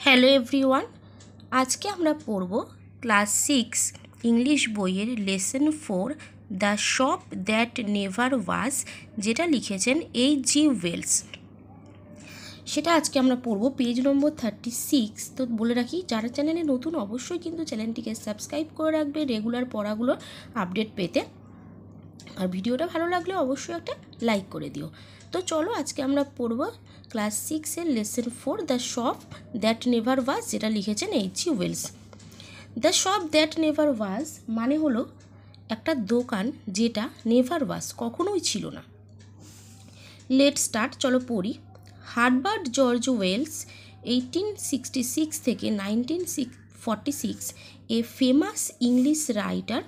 Hello everyone, আজকে আমরা পড়ব ক্লাস 6 ইংলিশ বইয়ের lesson 4 the shop that never was, যেটা লিখেছেন H.G. ওয়েলস। সেটা আজকে আমরা পড়ব পেজ নম্বর 36। তো বলে রাখি, যারা চ্যানেলে নতুন অবশ্যই কিন্তু চ্যানেলটিকে সাবস্ক্রাইব করে রাখবে রেগুলার পড়াগুলোর আপডেট পেতে, আর ভিডিওটা ভালো লাগলে অবশ্যই একটা লাইক করে দিও। তো চলো আজকে আমরা পড়ব ক্লাস 6-এর lesson 4 the shop that never was, যেটা লিখেছেন H.G. Wells. The shop that never was মানে হলো একটা দোকান যেটা নেভার ওয়াজ কখনোই ছিল না। লেট স্টার্ট, চলো পড়ি। হার্বার্ট জর্জ ওয়েলস 1866 থেকে 1946 a famous English writer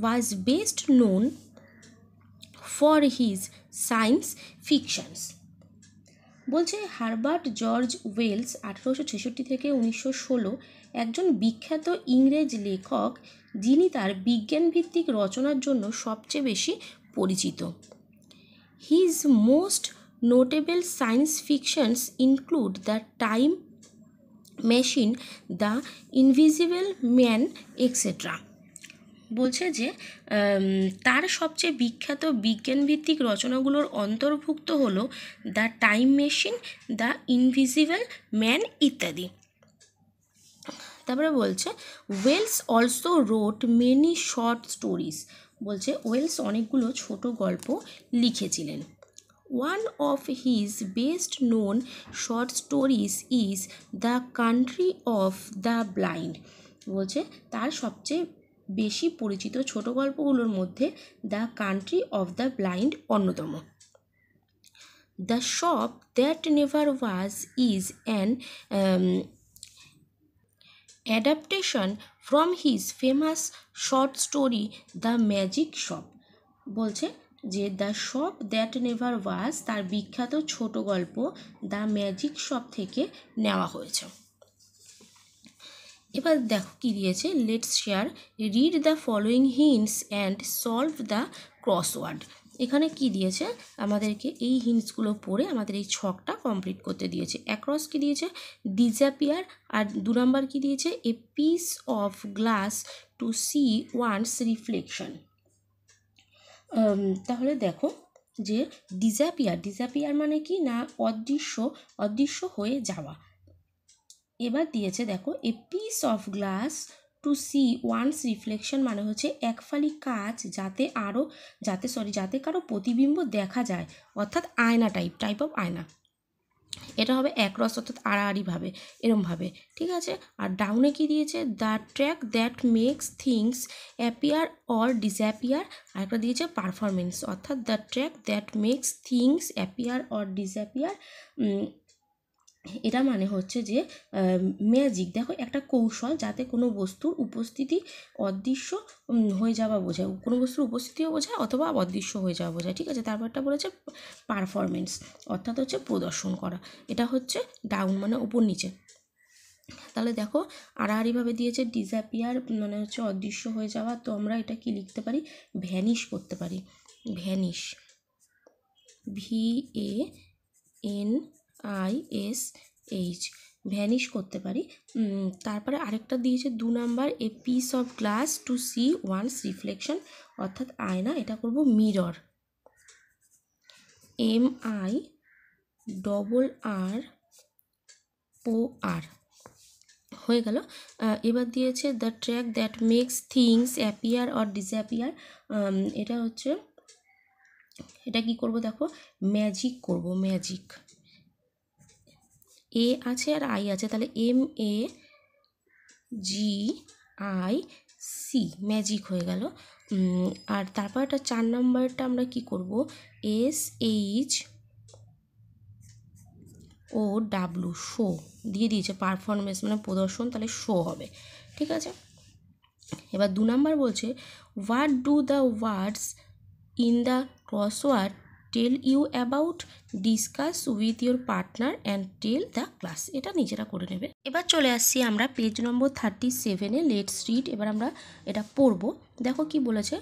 was best known for his science fictions. বলছে হার্বার্ট জর্জ ওয়েলস 1866 থেকে 1916 একজন বিখ্যাত ইংরেজ লেখক, যিনি তার বিজ্ঞানভিত্তিক রচনার জন্য সবচেয়ে বেশি পরিচিত। His most notable science fictions include the time machine, the invisible man, etcetera. বলছে যে তার সবচেয়ে বিখ্যাত বিজ্ঞানভিত্তিক রচনাগুলোর অন্তর্ভুক্ত হলো the time machine, the invisible man ইত্যাদি। তারপরে বলছে Wells also wrote many short stories. বলছে ওয়েলস অনেকগুলো ছোট গল্প লিখেছিলেন। One of his best known short stories is the country of the blind. বলছে তার সবচেয়ে বেশি পরিচিত ছোট গল্পগুলোর মধ্যে the country of the blind অন্যতম। The shop that never was is an adaptation from his famous short story the magic shop. বলছে যে দ্য শপ দ্যাট নেভার ওয়াজ তার বিখ্যাত ছোট গল্প দ্য ম্যাজিক শপ থেকে নেওয়া হয়েছে। এবার দেখো কি দিয়েছে, let's share read the following hints and solve the crossword. এখানে কি দিয়েছে, আমাদেরকে এই হিন্টসগুলো পড়ে আমাদের এই ছকটা কমপ্লিট করতে দিয়েছে। অ্যাক্রস কি দিয়েছে, ডিসঅ্যাপিয়ার, আর 2 নাম্বার কি দিয়েছে, a piece of glass to see one's reflection. তাহলে দেখো যে ডিসঅ্যাপিয়ার মানে কি না, অদৃশ্য হয়ে যাওয়া। এবার দিয়েছে দেখো a piece of glass to see one's reflection মানে হচ্ছে এক ফালি কাঁচ যাতে কারো প্রতিবিম্ব দেখা যায়, অর্থাৎ আয়না টাইপ অফ আয়না। এটা হবে অ্যাক্রস, অর্থাৎ আড়াআড়িভাবে এরমভাবে, ঠিক আছে। আর ডাউনে কি দিয়েছে, the track that makes things appear or disappear. আর একটা দিয়েছে পারফরমেন্স, অর্থাৎ the track that makes things appear or disappear. এটা মানে হচ্ছে যে ম্যাজিক, দেখো একটা কৌশল যাতে কোনো বস্তুর উপস্থিতি অদৃশ্য হয়ে যাওয়া বোঝায়, কোনো বস্তুর উপস্থিতিও বোঝায় অথবা অদৃশ্য হয়ে যাওয়া বোঝায়, ঠিক আছে। তারপরটা বলেছে পারফরমেন্স, অর্থাৎ হচ্ছে প্রদর্শন করা। এটা হচ্ছে ডাউন মানে উপর নিচে। তাহলে দেখো আড়াআড়িভাবে দিয়েছে ডিসঅ্যাপিয়ার মানে হচ্ছে অদৃশ্য হয়ে যাওয়া, তো আমরা এটা কি লিখতে পারি, ভ্যানিশ করতে পারি। ভ্যানিশ, VANISH, ভ্যানিশ করতে পারি। তারপরে আরেকটা দিয়েছে 2 number, a piece of glass to see one's reflection, অর্থাৎ আয়না, এটা করব মিরর, MIRROR হয়ে গেল। এবার দিয়েছে the track that makes things appear or disappear. এটা হচ্ছে, এটা কি করব দেখো, ম্যাজিক করব, ম্যাজিক, এ আছে আর আই আছে, তাহলে MAGIC, ম্যাজিক হয়ে গেল। আর তারপর একটা 4 নম্বরটা আমরা কি করব, SHOW, শো দিয়ে দিয়েছে, পারফরমেন্স মানে প্রদর্শন, তাহলে শো হবে, ঠিক আছে। এবার 2 নাম্বার বলছে what do the words in the crossword tell you about, discuss with your partner and tell the class. এটা নিজেরা করে নেবে। এবার চলে আসছি আমরা পেজ নম্বর 37-এ, লেটস রিড। এবার আমরা এটা পড়বো। দেখো কি বলেছে,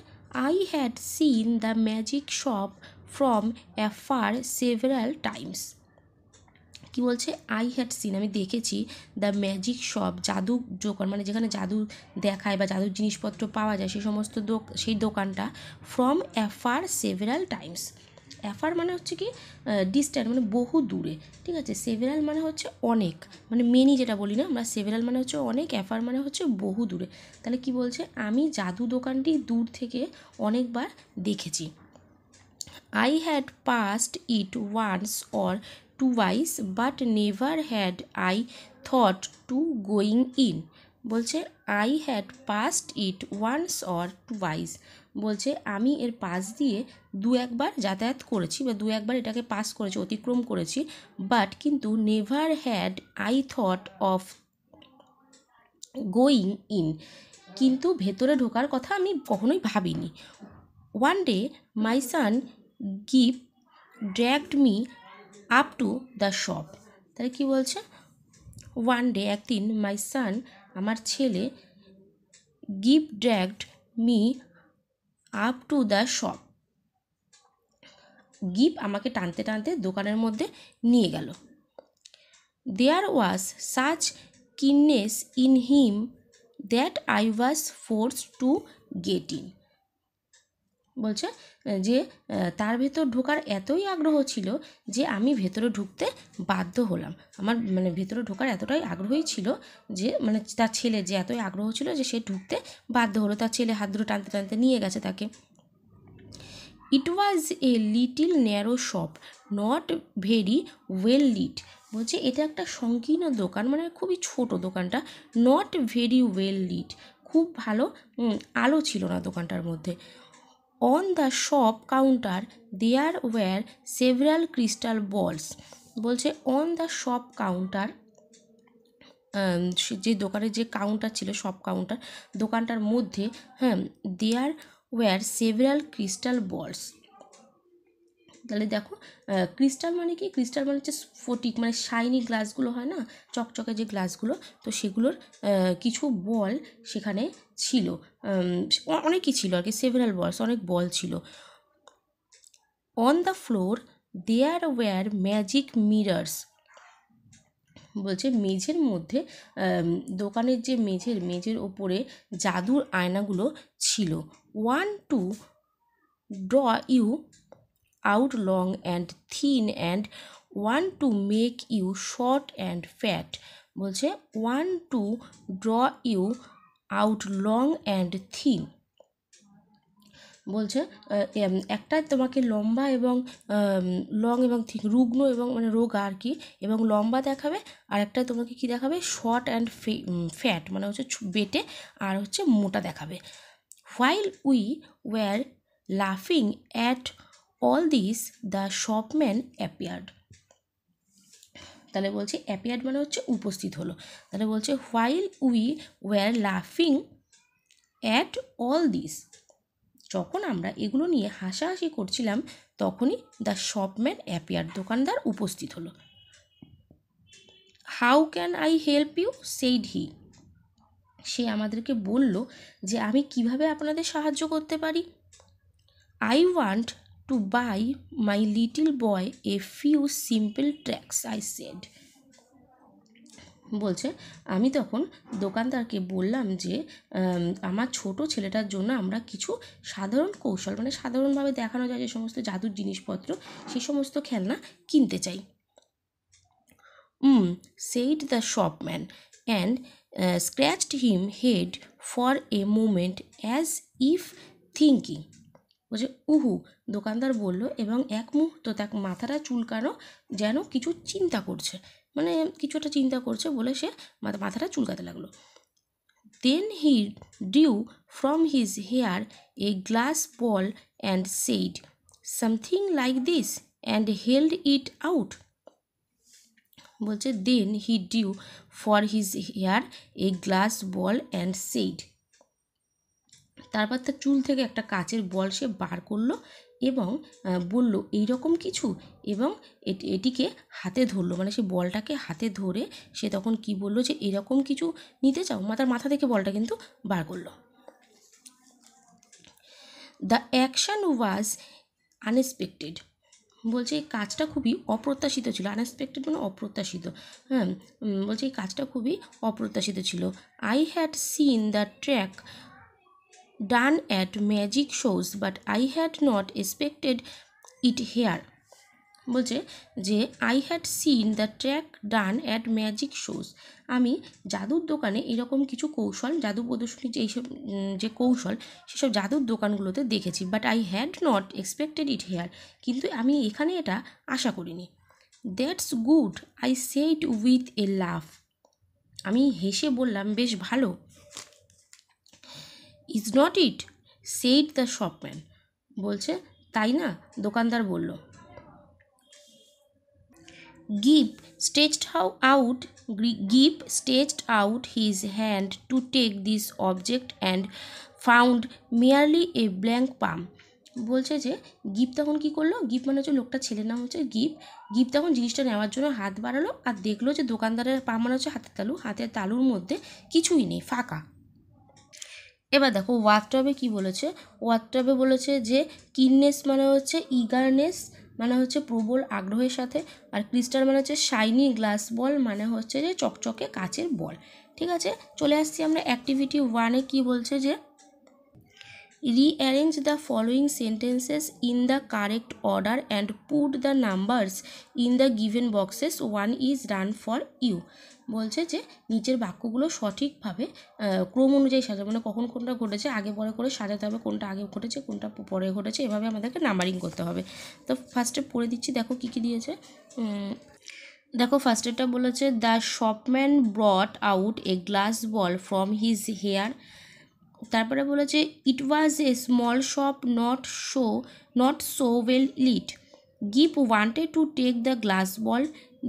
I had seen the magic shop from afar several times. কি বলছে, আই হ্যাড সিন, আমি দেখেছি, দ্য ম্যাজিক শপ, জাদু দোকান, মানে যেখানে জাদু দেখায় বা জাদুর জিনিসপত্র পাওয়া যায় সেই সমস্ত সেই দোকানটা, from afar several Times. Afar মানে হচ্ছে কি ডিস্ট্যান্ট, মানে বহু দূরে, ঠিক আছে। সেভারাল মানে হচ্ছে অনেক, মানে মেনি যেটা বলি না আমরা, সেভারাল মানে হচ্ছে অনেক, অ্যাফার মানে হচ্ছে বহু দূরে। তাহলে কি বলছে, আমি জাদু দোকানটি দূর থেকে অনেকবার দেখেছি। I had passed it once or twice but never had I thought to going in। বলছে I had passed it once or twice, বলছে আমি এর পাশ দিয়ে দু একবার যাতায়াত করেছি বা দু একবার এটাকে পাস করেছি, অতিক্রম করেছি, বাট কিন্তু never had I thought of going in, কিন্তু ভেতরে ঢোকার কথা আমি কখনোই ভাবিনি। One day my son give dragged me up to the shop. তাহলে কী বলছে, ওয়ান ডে একদিন, মাই সান আমার ছেলে, give dragged me up to the shop, give আমাকে টানতে টানতে দোকানের মধ্যে নিয়ে গেল। There was such keenness in him that I was forced to get in. বলছে যে তার ভেতর ঢোকার এতই আগ্রহ ছিল যে আমি ভেতরে ঢুকতে বাধ্য হলাম। আমার মানে ভেতরে ঢোকার এতটাই আগ্রহই ছিল যে, মানে তার ছেলে যে এতই আগ্রহ ছিল যে সে ঢুকতে বাধ্য হলো, তার ছেলে হাত ধরে টানতে টানতে নিয়ে গেছে তাকে। It was a little narrow shop, not very well lit. বলছে এটা একটা সংকীর্ণ দোকান, মানে খুবই ছোট দোকানটা, নট ভেরি ওয়েল লিট, খুব ভালো আলো ছিল না দোকানটার মধ্যে। On the shop counter there were several crystal balls. বলছে অন দ্য শপ কাউন্টার, যে দোকানের যে কাউন্টার ছিল, শপ কাউন্টার, দোকানটার মধ্যে, হ্যাঁ, দেয়ার ওয়্যার সেভারাল ক্রিস্টাল বলস। তাহলে দেখো, ক্রিস্টাল মানে কি, ক্রিস্টাল মানে হচ্ছে স্ফটিক, মানে শাইনি গ্লাসগুলো হয় না, চকচকে যে গ্লাসগুলো, তো সেগুলোর কিছু বল সেখানে ছিল, অনেকই ছিল আর কি, সেভারাল বলস, অনেক বল ছিল। On the floor there were magic mirrors. বলছে মেঝের মধ্যে, দোকানের যে মেঝের ওপরে জাদুর আয়নাগুলো ছিল। One to draw you out long and thin and one to make you short and fat। বলছে one to draw you out long and thin। বলছে একটা তোমাকে লম্বা এবং লং এবং থিক, রুগ্ন এবং মানে রোগা আর কি, এবং লম্বা দেখাবে, আর একটা তোমাকে কি দেখাবে, শর্ট অ্যান্ড ফ্যাট, মানে হচ্ছে বেটে আর হচ্ছে মোটা দেখাবে। while we were laughing at all this the shopman appeared। তাহলে বলছে অ্যাপিয়ার্ড মানে হচ্ছে উপস্থিত হলো। তাহলে বলছে while we were laughing at all this, যখন আমরা এগুলো নিয়ে হাসাহাসি করছিলাম তখনই দ্য শপম্যান অ্যাপিয়ার্ড, দোকানদার উপস্থিত হলো। How can I help you said he. সে আমাদেরকে বলল যে আমি কিভাবে আপনাদের সাহায্য করতে পারি। I want to buy my little boy a few simple tracks, I said। বলছে আমি তখন দোকানদারকে বললাম যে আমার ছোট ছেলেটার জন্য আমরা কিছু সাধারণ কৌশল, মানে সাধারণভাবে দেখানো যায় যে সমস্ত জাদুর জিনিসপত্র, সেই সমস্ত খেলনা কিনতে চাই। said the shopman and scratched him head for a moment as if thinking। বলছে উহু, দোকানদার বলল, এবং এক মুহূর্ত তার মাথাটা চুলকানো, যেন কিছু চিন্তা করছে, মানে কিছু একটা চিন্তা করছে বলে সে মাথাটা চুলকাতে লাগলো। দেন হি drew from his hair a glass ball and said something like this and held it out। বলছে দেন হি drew for his hair a glass ball and said, তারপর তার চুল থেকে একটা কাচের বল সে বার করলো এবং বলল এইরকম কিছু, এবং এটিকে হাতে ধরলো, মানে সে বলটাকে হাতে ধরে সে তখন কি বলল যে এরকম কিছু নিতে চাও, তার মাথা থেকে বলটা কিন্তু বার করলো। The action was unexpected. বলছে এই কাজটা খুবই অপ্রত্যাশিত ছিল, আনএক্সপেক্টেড মানে অপ্রত্যাশিত। হ্যাঁ, বলছে এই কাজটা খুবই অপ্রত্যাশিত ছিল। I had seen the track done at magic shows but I had not expected it here. বলছে যে I had seen the track done at magic shows, আমি জাদুর দোকানে এরকম কিছু কৌশল, জাদু প্রদর্শনী যে এইসব যে কৌশল সেসব জাদুর দোকানগুলোতে দেখেছি, but I had not expected it here, কিন্তু আমি এখানে এটা আশা করিনি। That's good I said with a লাফ, আমি হেসে বললাম বেশ ভালো। Is not it said the shopman, বলছে তাই না, দোকানদার বলল। Gip stretched out his hand to take this object and found merely a blank palm. বলছে যে গিপ তখন কি করলো, গিপ মানে হচ্ছে লোকটা, ছেলের নাম হচ্ছে গিপ। গিপ তখন জিনিসটা নেওয়ার জন্য হাত বাড়ালো আর দেখলো যে দোকানদারের পাম মানে হচ্ছে হাতের তালু, হাতের তালুর মধ্যে কিছুই নেই, ফাঁকা। এবার দেখো ওয়ার্কটপে কি বলেছে, ওয়ার্কটপে বলেছে যে কিননেস মানে হচ্ছে ইগারনেস, মানে হচ্ছে প্রবল আগ্রহের সাথে, আর ক্রিস্টাল মানে হচ্ছে শাইনি গ্লাস বল, মানে হচ্ছে যে চকচকে কাচের বল। ঠিক আছে, চলে আসছি আমরা অ্যাক্টিভিটি 1-এ। কি বলছে যে rearrange the following sentences in the correct order and put the numbers in the given boxes, one is run for you। বলছে যে নিচের বাক্যগুলো সঠিকভাবে ক্রম অনুযায়ী সাজাবো, মানে কখন কোনটা ঘটেছে আগে পরে করে সাজাতে হবে, কোনটা আগে ঘটেছে কোনটা পরে ঘটেছে, এভাবে আমাদেরকে নাম্বারিং করতে হবে। তো ফার্স্টে পড়ে দিচ্ছি, দেখো কী কী দিয়েছে। দেখো ফার্স্টেরটা বলেছে the shopman brought out a glass ball from his hair. তারপরে বলেছে it was a small shop not so well lit. Gip wanted to take the glass ball,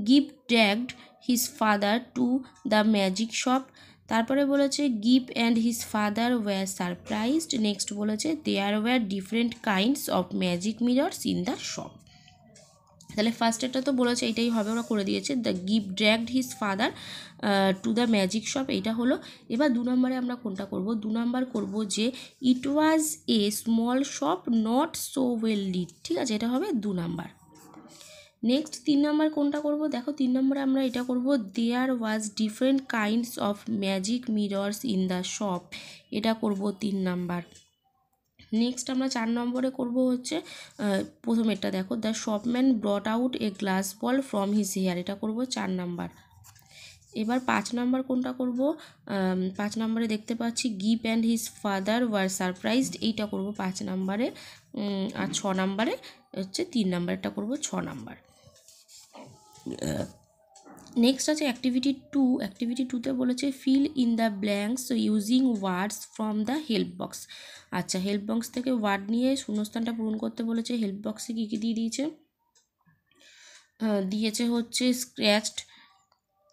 Gip dragged his father to the magic shop. তারপরে বলেছে Gip and his father were surprised. Next বলেছে there were different kinds of magic mirrors in the shop. তাহলে ফার্স্টেরটা তো বলেছে এইটাই হবে, ওরা করে দিয়েছে the gift dragged his father to the magic shop, এইটা হলো। এবার 2 নম্বরে আমরা কোনটা করব, 2 নম্বর করব যে it was a small shop not so well lit. ঠিক আছে, এটা হবে 2 নম্বর। নেক্সট 3 নম্বর কোনটা করব, দেখো 3 নম্বরে আমরা এটা করব there was different kinds of magic mirrors in the shop, এটা করব 3 নম্বর। নেক্সট আমরা 4 নম্বরে করব হচ্ছে প্রথমেরটা, দেখো the shopman brought out a glass ball from his hair, এটা করব 4 নম্বর। এবার 5 নম্বর কোনটা করব, 5 নম্বরে দেখতে পাচ্ছি Gip and his father were surprised, এইটা করব 5 নম্বরে। আর 6 নম্বরে হচ্ছে 3 নম্বরটা করব 6 নম্বর। নেক্সট আছে অ্যাক্টিভিটি 2। অ্যাক্টিভিটি 2তে বলেছে fill in the blanks using words from the help box. আচ্ছা, হেল্প বক্স থেকে ওয়ার্ড নিয়ে শূন্যস্থানটা পূরণ করতে বলেছে। হেল্প বক্সে কী কী দিয়ে দিয়েছে, দিয়েছে হচ্ছে স্ক্র্যাচড,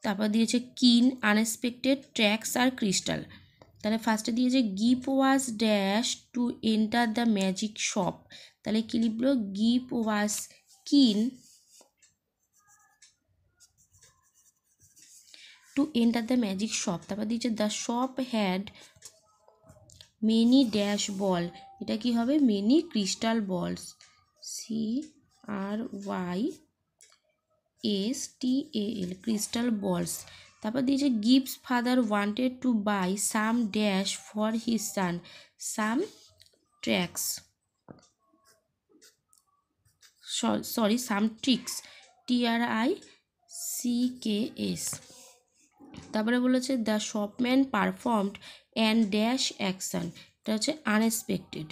তারপর দিয়েছে কিন, আনএক্সপেক্টেড, ট্র্যাক্স আর ক্রিস্টাল। তাহলে ফার্স্টে দিয়েছে Gip was dash to enter the magic shop, তাহলে কী লিখলো Gip was keen to enter the magic shop. তারপর দিয়েছে the shop had many dash ball, এটা কি হবে many crystal balls, CRYSTAL crystal balls. তারপর দিয়েছে গিভস father wanted to buy some dash for his son, some tracks, some tricks, TRICKS। তারপরে বলেছে the shopman performed and dash action, এটা হচ্ছে আনএক্সপেক্টেড।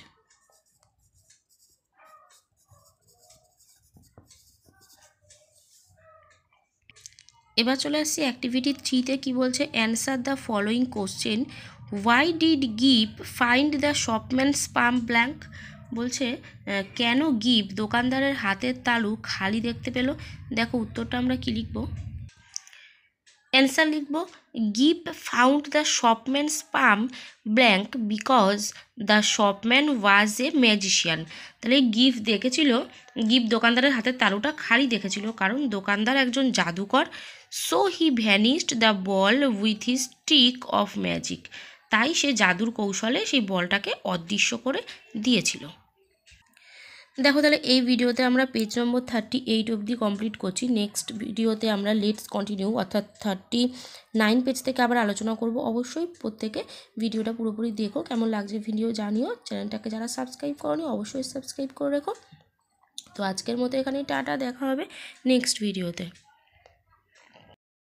এবার চলে আসছি অ্যাক্টিভিটি 3-তে। কি বলছে answer the following question, why did Gip find the shopman's palm blank. বলছে কেন গিপ দোকানদারের হাতের তালু খালি দেখতে পেল। দেখো উত্তরটা আমরা কি লিখব, অ্যান্সার লিখব Gip found the shopman's palm blank because the shopman was a magician. তাহলে গিপ দেখেছিল, গিপ দোকানদারের হাতের তালুটা খালি দেখেছিল কারণ দোকানদার একজন জাদুকর। So he vanished the ball with his trick of magic, তাই সে জাদুর কৌশলে সেই বলটাকে অদৃশ্য করে দিয়েছিল। দেখো তাহলে এই ভিডিওতে আমরা পেজ নম্বর 38 অবধি কমপ্লিট করছি। নেক্সট ভিডিওতে আমরা লেটস কন্টিনিউ অর্থাৎ 39 পেজ থেকে আবার আলোচনা করব। অবশ্যই প্রত্যেকে ভিডিওটা পুরোপুরি দেখো, কেমন লাগছে ভিডিও জানিও। চ্যানেলটাকে যারা সাবস্ক্রাইব করোনি অবশ্যই সাবস্ক্রাইব করে রেখো। তো আজকের মতো এখানেই টাটা, দেখা হবে নেক্সট ভিডিওতে।